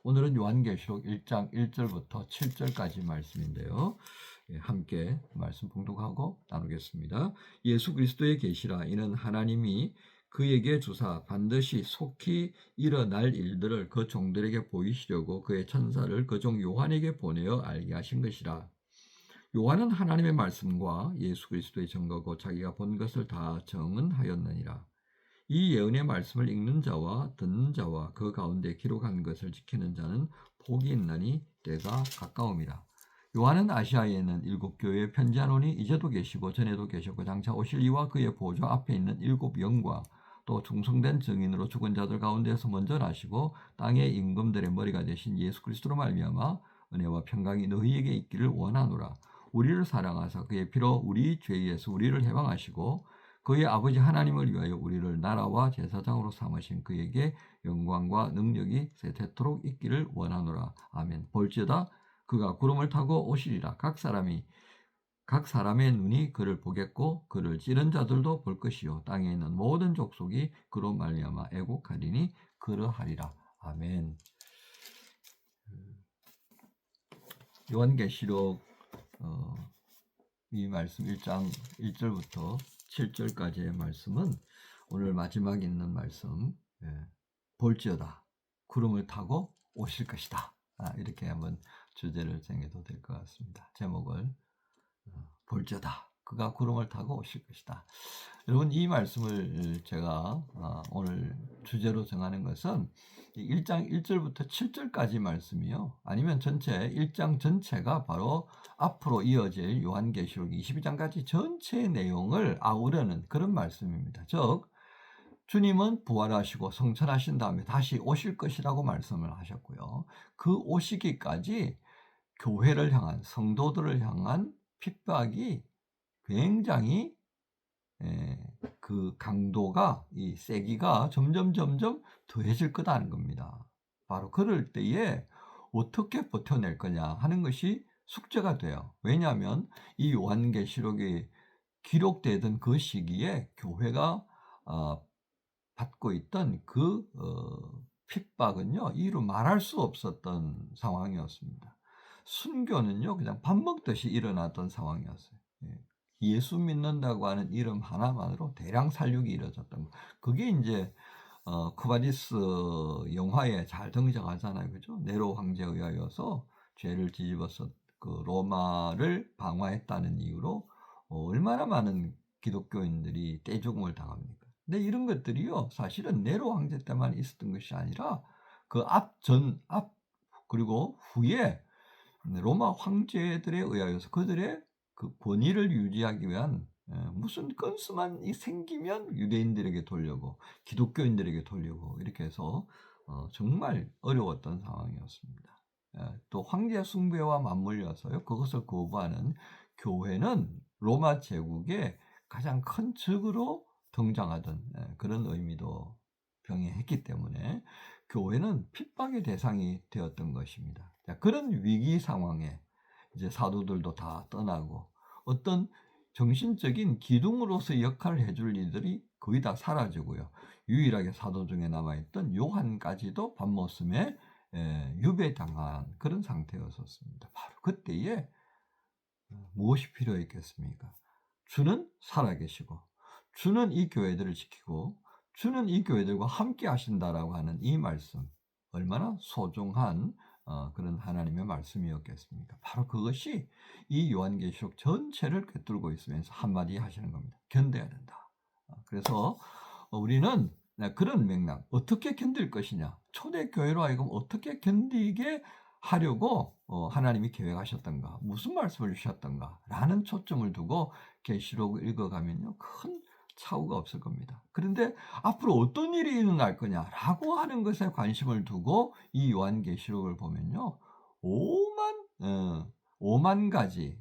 오늘은 요한계시록 1장 1절부터 7절까지 말씀인데요. 함께 말씀 봉독하고 나누겠습니다. 예수 그리스도의 계시라. 이는 하나님이 그에게 주사 반드시 속히 일어날 일들을 그 종들에게 보이시려고 그의 천사를 그 종 요한에게 보내어 알게 하신 것이라. 요한은 하나님의 말씀과 예수 그리스도의 증거고 자기가 본 것을 다 증언하였느니라. 이 예언의 말씀을 읽는 자와 듣는 자와 그 가운데 기록한 것을 지키는 자는 복이 있나니 때가 가까움이라. 요한은 아시아에 있는 7교회에 편지하노니 이제도 계시고 전에도 계셨고 장차 오실 이와 그의 보좌 앞에 있는 7 영과 또 충성된 증인으로 죽은 자들 가운데서 먼저 나시고 땅의 임금들의 머리가 되신 예수 그리스도로 말미암아 은혜와 평강이 너희에게 있기를 원하노라. 우리를 사랑하사 그의 피로 우리 죄에서 우리를 해방하시고 그의 아버지 하나님을 위하여 우리를 나라와 제사장으로 삼으신 그에게 영광과 능력이 세태토록 있기를 원하노라. 아멘. 볼지어다 그가 구름을 타고 오시리라. 각 사람의 눈이 그를 보겠고 그를 찌른 자들도 볼 것이요 땅에 있는 모든 족속이 그로 말미암아 애곡하리니 그러하리라. 아멘. 요한계시록 이 말씀 1장 1절부터 7절까지의 말씀은 오늘 마지막에 있는 말씀, 볼지어다 구름을 타고 오실 것이다. 이렇게 한번 주제를 정해도 될 것 같습니다. 제목을 볼지어다 그가 구름을 타고 오실 것이다. 여러분, 이 말씀을 제가 오늘 주제로 정하는 것은 1장 1절부터 7절까지 말씀이요. 아니면 전체 1장 전체가 바로 앞으로 이어질 요한계시록 22장까지 전체의 내용을 아우르는 그런 말씀입니다. 즉 주님은 부활하시고 성천하신 다음에 다시 오실 것이라고 말씀을 하셨고요. 그 오시기까지 교회를 향한, 성도들을 향한 핍박이 굉장히 그 강도가, 이 세기가 점점 더해질 거다는 겁니다. 바로 그럴 때에 어떻게 버텨낼 거냐 하는 것이 숙제가 돼요. 왜냐하면 이 요한계시록이 기록되던 그 시기에 교회가 받고 있던 그 핍박은요, 이루 말할 수 없었던 상황이었습니다. 순교는요, 그냥 밥 먹듯이 일어났던 상황이었어요. 예수 믿는다고 하는 이름 하나만으로 대량 살육이 이루어졌던 거. 그게 이제 쿠바디스 영화에 잘 등장하잖아요, 그죠? 네로 황제에 의하여서 죄를 뒤집어서 그 로마를 방화했다는 이유로 얼마나 많은 기독교인들이 떼죽음을 당합니까? 근데 이런 것들이요, 사실은 네로 황제 때만 있었던 것이 아니라 그 그리고 후에 로마 황제들에 의하여서 그들의 그 권위를 유지하기 위한 무슨 건수만 생기면 유대인들에게 돌려고 기독교인들에게 돌려고 이렇게 해서 정말 어려웠던 상황이었습니다. 또 황제 숭배와 맞물려서요, 그것을 거부하는 교회는 로마 제국의 가장 큰 적으로 등장하던 그런 의미도 병행했기 때문에 교회는 핍박의 대상이 되었던 것입니다. 그런 위기 상황에 이제 사도들도 다 떠나고 어떤 정신적인 기둥으로서 역할을 해줄 이들이 거의 다 사라지고요. 유일하게 사도 중에 남아있던 요한까지도 밤모섬에 유배당한 그런 상태였었습니다. 바로 그때에 무엇이 필요했겠습니까? 주는 살아계시고 주는 이 교회들을 지키고 주는 이 교회들과 함께 하신다라고 하는 이 말씀, 얼마나 소중한 그런 하나님의 말씀이었겠습니까? 바로 그것이 이 요한계시록 전체를 꿰뚫고 있으면서 한마디 하시는 겁니다. 견뎌야 된다. 그래서 우리는 그런 맥락, 어떻게 견딜 것이냐, 초대교회로 하여금 어떻게 견디게 하려고 하나님이 계획하셨던가, 무슨 말씀을 주셨던가 라는 초점을 두고 계시록을 읽어가면요, 큰 차후가 없을 겁니다. 그런데 앞으로 어떤 일이 일어날 거냐라고 하는 것에 관심을 두고 이 요한계시록을 보면요, 5만 가지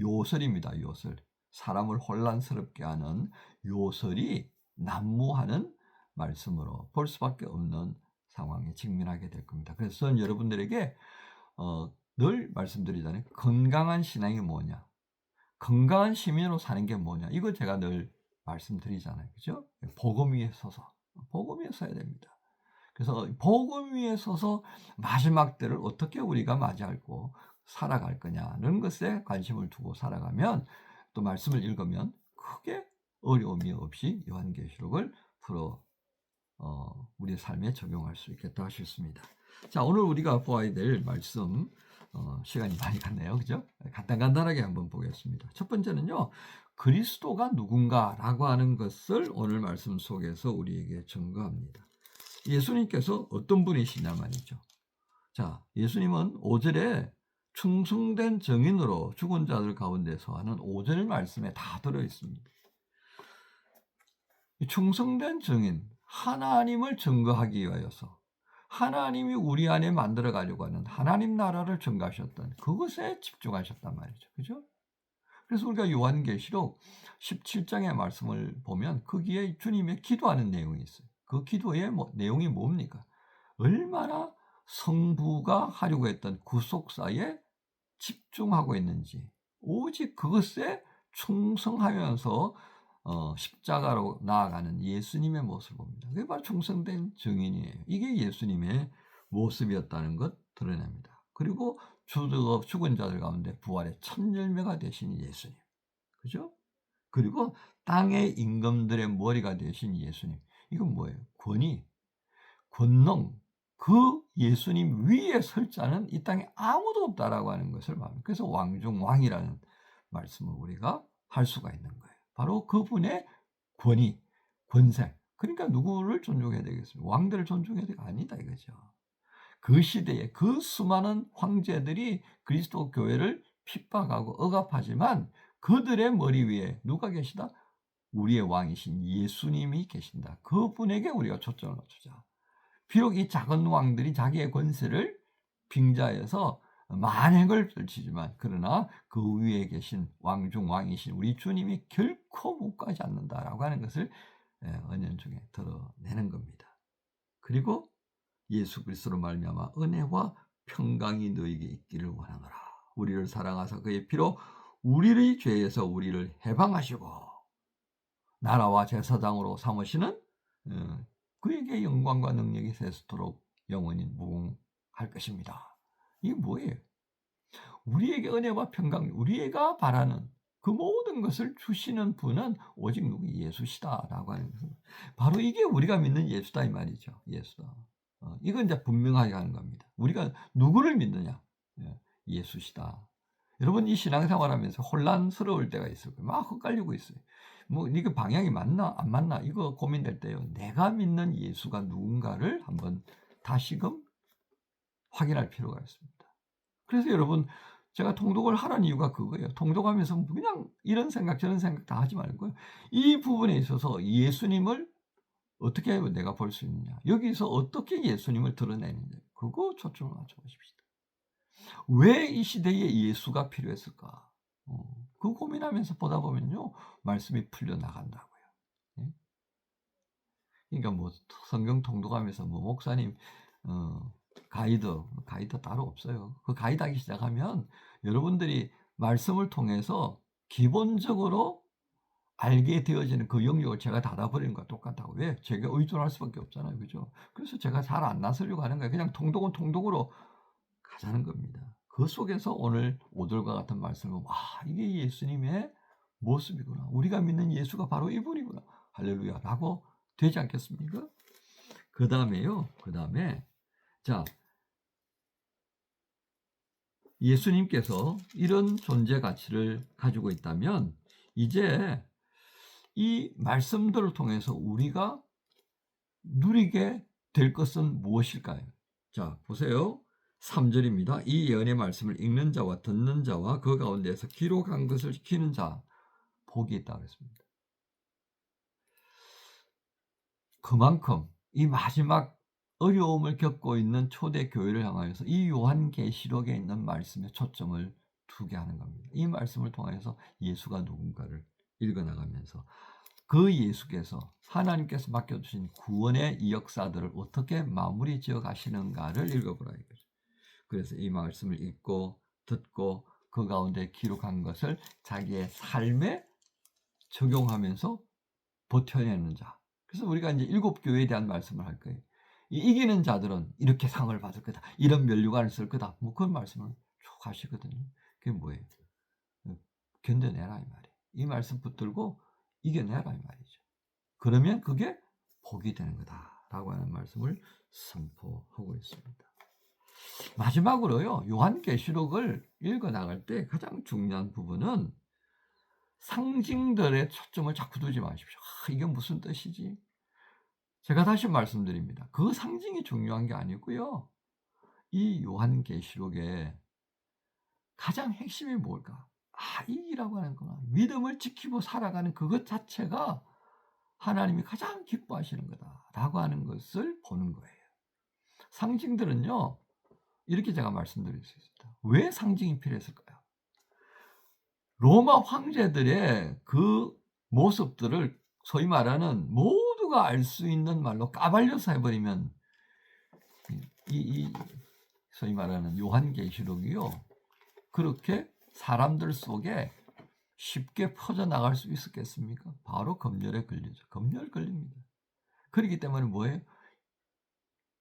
요설입니다. 요설. 사람을 혼란스럽게 하는 요설이 난무하는 말씀으로 볼 수밖에 없는 상황에 직면하게 될 겁니다. 그래서 저는 여러분들에게 늘 말씀드리잖아요. 건강한 신앙이 뭐냐, 건강한 시민으로 사는 게 뭐냐, 이거 제가 늘 말씀드리잖아요. 그죠? 복음 위에 서서, 복음 위에 서야 됩니다. 그래서 복음 위에 서서 마지막 때를 어떻게 우리가 맞이하고 살아갈 거냐는 것에 관심을 두고 살아가면, 또 말씀을 읽으면 크게 어려움이 없이 요한계시록을 풀어 우리의 삶에 적용할 수 있겠다 싶습니다. 자, 오늘 우리가 보아야 될 말씀, 시간이 많이 갔네요. 그죠? 간단하게 한번 보겠습니다. 첫 번째는요, 그리스도가 누군가라고 하는 것을 오늘 말씀 속에서 우리에게 증거합니다. 예수님께서 어떤 분이시냐 말이죠. 자, 예수님은 5절에 충성된 증인으로 죽은 자들 가운데서 하는 5절 말씀에 다 들어 있습니다. 충성된 증인, 하나님을 증거하기 위하여서 하나님이 우리 안에 만들어 가려고 하는 하나님 나라를 증거하셨던 그것에 집중하셨단 말이죠. 그죠? 그래서 우리가 요한계시록 17장의 말씀을 보면 거기에 주님의 기도하는 내용이 있어요. 그 기도의 내용이 뭡니까? 얼마나 성부가 하려고 했던 구속사에 집중하고 있는지, 오직 그것에 충성하면서 십자가로 나아가는 예수님의 모습을 봅니다. 그게 바로 충성된 증인이에요. 이게 예수님의 모습이었다는 것 드러냅니다. 그리고 죽은 자들 가운데 부활의 첫 열매가 되신 예수님. 그죠? 그리고 땅의 임금들의 머리가 되신 예수님. 이건 뭐예요? 권위, 권능, 그 예수님 위에 설 자는 이 땅에 아무도 없다라고 하는 것을 말합니다. 그래서 왕중 왕이라는 말씀을 우리가 할 수가 있는 거예요. 바로 그분의 권위, 권세. 그러니까 누구를 존중해야 되겠습니까? 왕들을 존중해야 되가 아니다 이거죠. 그 시대에 그 수많은 황제들이 그리스도 교회를 핍박하고 억압하지만 그들의 머리 위에 누가 계시다? 우리의 왕이신 예수님이 계신다. 그분에게 우리가 초점을 맞추자. 비록 이 작은 왕들이 자기의 권세를 빙자해서 만행을 펼치지만, 그러나 그 위에 계신 왕중 왕이신 우리 주님이 결코 묵가지 않는다라고 하는 것을 은연중에 드러내는 겁니다. 그리고 예수 그리스도로 말미암아 은혜와 평강이 너에게 있기를 원하노라. 우리를 사랑하사 그의 피로 우리의 죄에서 우리를 해방하시고 나라와 제사장으로 삼으시는 그에게 영광과 능력이 세수토록 영원히 무궁할 것입니다. 이게 뭐예요? 우리에게 은혜와 평강, 우리가 바라는 그 모든 것을 주시는 분은 오직 누구? 예수시다라고 하는 것은 바로 이게 우리가 믿는 예수다 이 말이죠. 예수다. 이건 이제 분명하게 하는 겁니다. 우리가 누구를 믿느냐? 예수시다. 여러분 이 신앙생활하면서 혼란스러울 때가 있을 거예요. 막 헷갈리고 있어요. 뭐 이거 방향이 맞나 안 맞나 이거 고민될 때요. 내가 믿는 예수가 누군가를 한번 다시금 확인할 필요가 있습니다. 그래서 여러분 제가 통독을 하라는 이유가 그거예요. 통독하면서 그냥 이런 생각 저런 생각 다 하지 말고요. 이 부분에 있어서 예수님을 어떻게 내가 볼 수 있느냐. 여기서 어떻게 예수님을 드러내느냐. 그거 초점을 맞춰보십시다. 왜 이 시대에 예수가 필요했을까? 그 고민하면서 보다 보면요. 말씀이 풀려나간다고요. 예? 그러니까 뭐 성경 통독하면서 뭐 목사님 가이드 따로 없어요. 그 가이드 하기 시작하면 여러분들이 말씀을 통해서 기본적으로 알게 되어지는 그 영역을 제가 닫아버리는 거와 똑같다고. 왜? 제가 의존할 수밖에 없잖아요. 그죠? 그래서 제가 잘 안 나서려고 하는 거예요. 그냥 통독은 통독으로 가자는 겁니다. 그 속에서 오늘 5절과 같은 말씀은 와 이게 예수님의 모습이구나. 우리가 믿는 예수가 바로 이분이구나. 할렐루야 라고 되지 않겠습니까? 그 다음에 자 예수님께서 이런 존재 가치를 가지고 있다면 이제 이 말씀들을 통해서 우리가 누리게 될 것은 무엇일까요? 자 보세요. 3절입니다. 이 예언의 말씀을 읽는 자와 듣는 자와 그 가운데에서 기록한 것을 지키는 자 복이 있다고 했습니다. 그만큼 이 마지막 어려움을 겪고 있는 초대 교회를 향하여서 이 요한계시록에 있는 말씀에 초점을 두게 하는 겁니다. 이 말씀을 통해서 예수가 누군가를 읽어나가면서 그 예수께서 하나님께서 맡겨주신 구원의 이 역사들을 어떻게 마무리 지어 가시는가를 읽어보라 이거죠. 그래서 이 말씀을 읽고 듣고 그 가운데 기록한 것을 자기의 삶에 적용하면서 버텨내는 자. 그래서 우리가 이제 7 교회에 대한 말씀을 할 거예요. 이기는 자들은 이렇게 상을 받을 거다. 이런 면류관을 쓸 거다. 뭐 그런 말씀을 쭉 하시거든요. 그게 뭐예요? 견뎌내라 이 말이에요. 이 말씀 붙들고 이겨내라 이 말이죠. 그러면 그게 복이 되는 거다라고 하는 말씀을 선포하고 있습니다. 마지막으로요. 요한계시록을 읽어 나갈 때 가장 중요한 부분은 상징들의 초점을 자꾸 두지 마십시오. 이게 무슨 뜻이지? 제가 다시 말씀드립니다. 그 상징이 중요한 게 아니고요. 이 요한계시록의 가장 핵심이 뭘까? 이라고 하는 거나 믿음을 지키고 살아가는 그것 자체가 하나님이 가장 기뻐하시는 거다라고 하는 것을 보는 거예요. 상징들은요. 이렇게 제가 말씀드릴 수 있습니다. 왜 상징이 필요했을까요? 로마 황제들의 그 모습들을 소위 말하는 모두가 알 수 있는 말로 까발려서 해버리면 이 소위 말하는 요한계시록이요. 그렇게 사람들 속에 쉽게 퍼져나갈 수 있었겠습니까? 바로 검열에 걸리죠. 검열 걸립니다. 그렇기 때문에 뭐예요?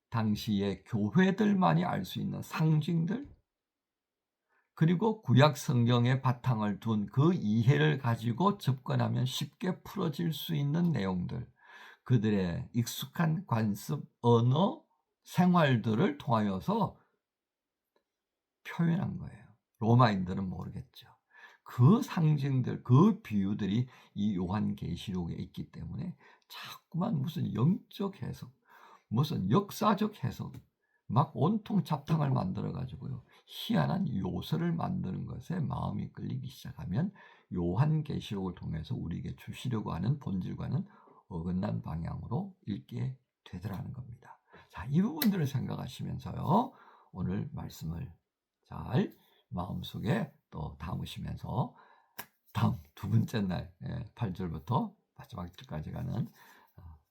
당시에 교회들만이 알 수 있는 상징들, 그리고 구약 성경의 바탕을 둔 그 이해를 가지고 접근하면 쉽게 풀어질 수 있는 내용들, 그들의 익숙한 관습, 언어, 생활들을 통하여서 표현한 거예요. 로마인들은 모르겠죠. 그 상징들, 그 비유들이 이 요한계시록에 있기 때문에 자꾸만 무슨 영적 해석, 무슨 역사적 해석, 막 온통 잡탕을 만들어 가지고요. 희한한 요소를 만드는 것에 마음이 끌리기 시작하면 요한계시록을 통해서 우리에게 주시려고 하는 본질과는 어긋난 방향으로 읽게 되더라는 겁니다. 자, 이 부분들을 생각하시면서요. 오늘 말씀을 잘 마음속에 또 담으시면서 다음 두 번째 날 8절부터 마지막 절까지 가는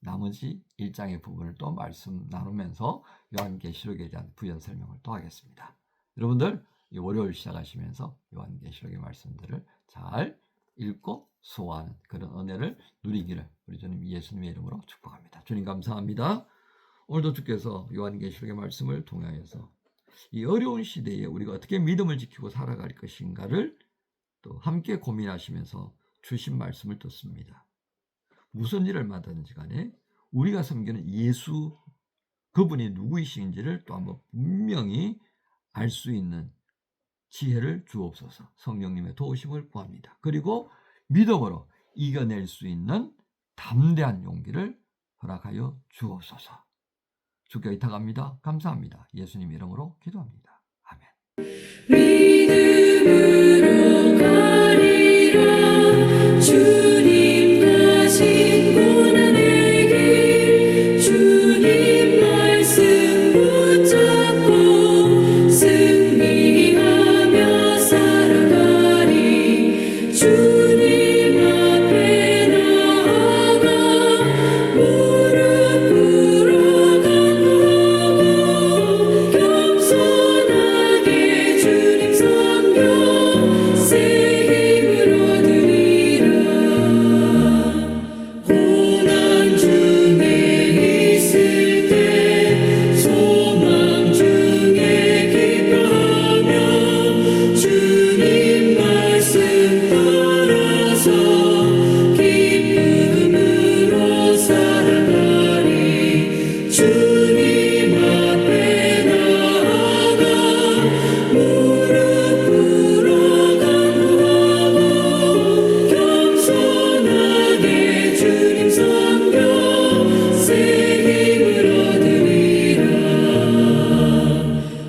나머지 1장의 부분을 또 말씀 나누면서 요한계시록에 대한 부연 설명을 또 하겠습니다. 여러분들 이 월요일 시작하시면서 요한계시록의 말씀들을 잘 읽고 소화하는 그런 은혜를 누리기를 우리 주님 예수님의 이름으로 축복합니다. 주님 감사합니다. 오늘도 주께서 요한계시록의 말씀을 통하여서 이 어려운 시대에 우리가 어떻게 믿음을 지키고 살아갈 것인가를 또 함께 고민하시면서 주신 말씀을 듣습니다. 무슨 일을 맡았는지 간에 우리가 섬기는 예수 그분이 누구이신지를 또 한번 분명히 알 수 있는 지혜를 주옵소서. 성령님의 도우심을 구합니다. 그리고 믿음으로 이겨낼 수 있는 담대한 용기를 허락하여 주옵소서. 주께 의탁합니다. 감사합니다. 예수님 이름으로 기도합니다. 아멘.